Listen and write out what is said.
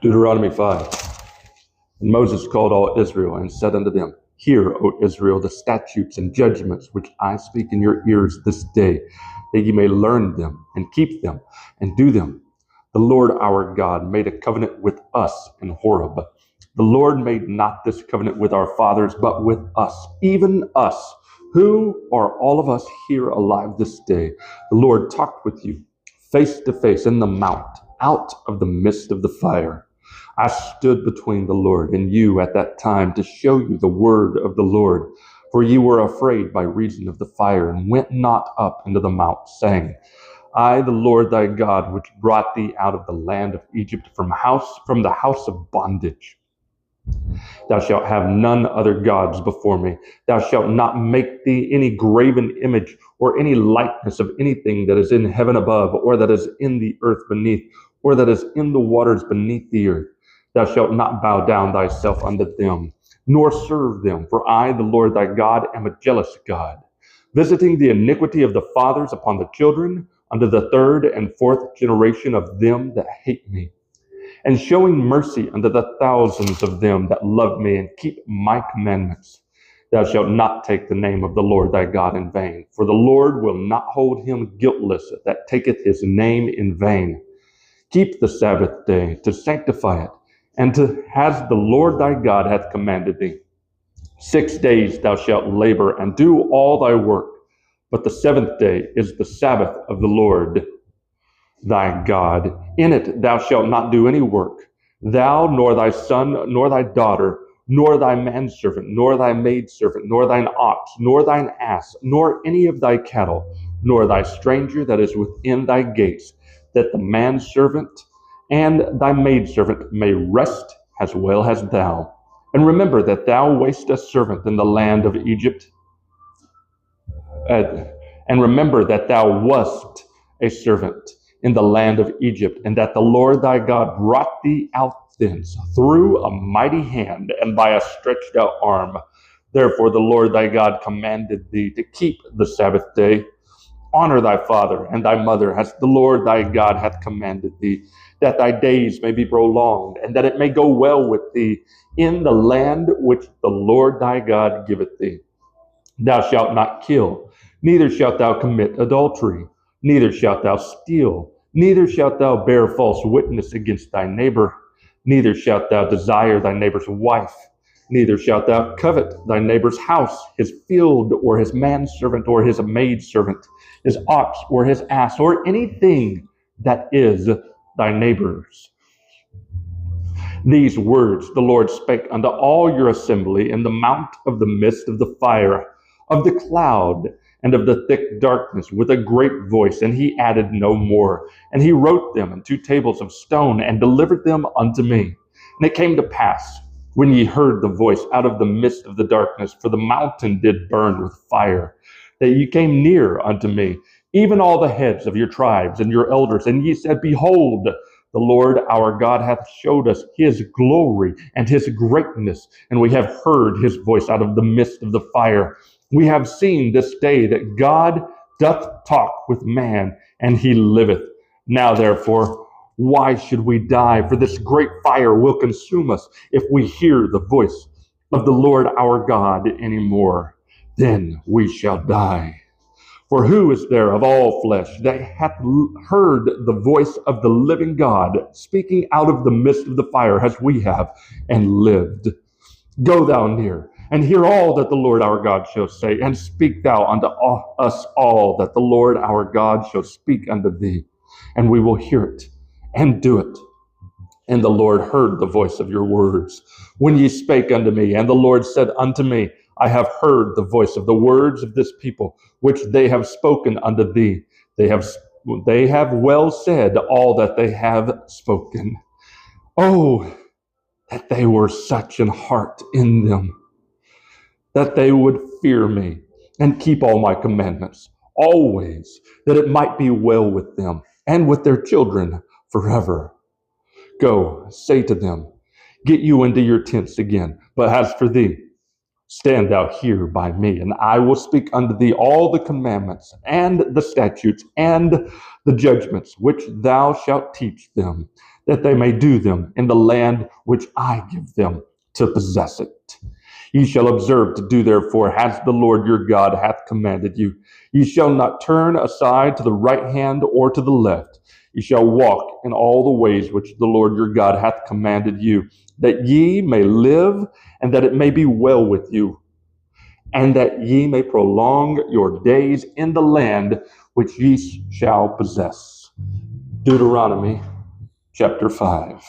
Deuteronomy 5. And Moses called all Israel and said unto them, Hear, O Israel, the statutes and judgments which I speak in your ears this day, that ye may learn them and keep them and do them. The Lord our God made a covenant with us in Horeb. The Lord made not this covenant with our fathers, but with us, even us, who are all of us here alive this day. The Lord talked with you face to face in the mount, out of the midst of the fire. I stood between the Lord and you at that time to show you the word of the Lord, for ye were afraid by reason of the fire, and went not up into the mount, saying, I, the Lord thy God, which brought thee out of the land of Egypt from the house of bondage. Thou shalt have none other gods before me. Thou shalt not make thee any graven image or any likeness of anything that is in heaven above, or that is in the earth beneath, or that is in the waters beneath the earth. Thou shalt not bow down thyself unto them, nor serve them. For I, the Lord thy God, am a jealous God, visiting the iniquity of the fathers upon the children, unto the third and fourth generation of them that hate me, and showing mercy unto the thousands of them that love me and keep my commandments. Thou shalt not take the name of the Lord thy God in vain, for the Lord will not hold him guiltless that taketh his name in vain. Keep the Sabbath day to sanctify it, and as the Lord thy God hath commanded thee. 6 days thou shalt labor and do all thy work, but the seventh day is the Sabbath of the Lord thy God. In it thou shalt not do any work, thou, nor thy son, nor thy daughter, nor thy manservant, nor thy maidservant, nor thine ox, nor thine ass, nor any of thy cattle, nor thy stranger that is within thy gates, that the manservant and thy maidservant may rest as well as thou. And remember that thou wast a servant in the land of Egypt, and remember that thou wast a servant in the land of Egypt, and that the Lord thy God brought thee out thence through a mighty hand and by a stretched out arm. Therefore the Lord thy God commanded thee to keep the Sabbath day. Honor thy father and thy mother, as the Lord thy God hath commanded thee, that thy days may be prolonged, and that it may go well with thee in the land which the Lord thy God giveth thee. Thou shalt not kill, neither shalt thou commit adultery, neither shalt thou steal, neither shalt thou bear false witness against thy neighbor, neither shalt thou desire thy neighbor's wife, neither shalt thou covet thy neighbor's house, his field, or his manservant, or his maidservant, his ox, or his ass, or anything that is thy neighbor's. These words the Lord spake unto all your assembly in the mount of the midst of the fire, of the cloud, and of the thick darkness, with a great voice, and he added no more. And he wrote them in 2 tables of stone, and delivered them unto me. And it came to pass, when ye heard the voice out of the midst of the darkness, for the mountain did burn with fire, that ye came near unto me, even all the heads of your tribes and your elders, and ye said, Behold, the Lord our God hath showed us his glory and his greatness, and we have heard his voice out of the midst of the fire. We have seen this day that God doth talk with man, and he liveth. Now therefore, why should we die? For this great fire will consume us if we hear the voice of the Lord our God any more. Then we shall die. For who is there of all flesh that hath heard the voice of the living God speaking out of the midst of the fire as we have, and lived? Go thou near, and hear all that the Lord our God shall say, and speak thou unto us all that the Lord our God shall speak unto thee, and we will hear it and do it. And the Lord heard the voice of your words when ye spake unto me. And the Lord said unto me, I have heard the voice of the words of this people, which they have spoken unto thee. They have well said all that they have spoken. Oh, that they were such an heart in them, that they would fear me and keep all my commandments always, that it might be well with them and with their children forever. Go, say to them, get you into your tents again. But as for thee, Stand thou here by me, and I will speak unto thee all the commandments and the statutes and the judgments which thou shalt teach them, that they may do them in the land which I give them to possess it. Ye shall observe to do therefore as the Lord your God hath commanded you. Ye shall not turn aside to the right hand or to the left. Ye shall walk in all the ways which the Lord your God hath commanded you, that ye may live, and that it may be well with you, and that ye may prolong your days in the land which ye shall possess. Deuteronomy chapter 5.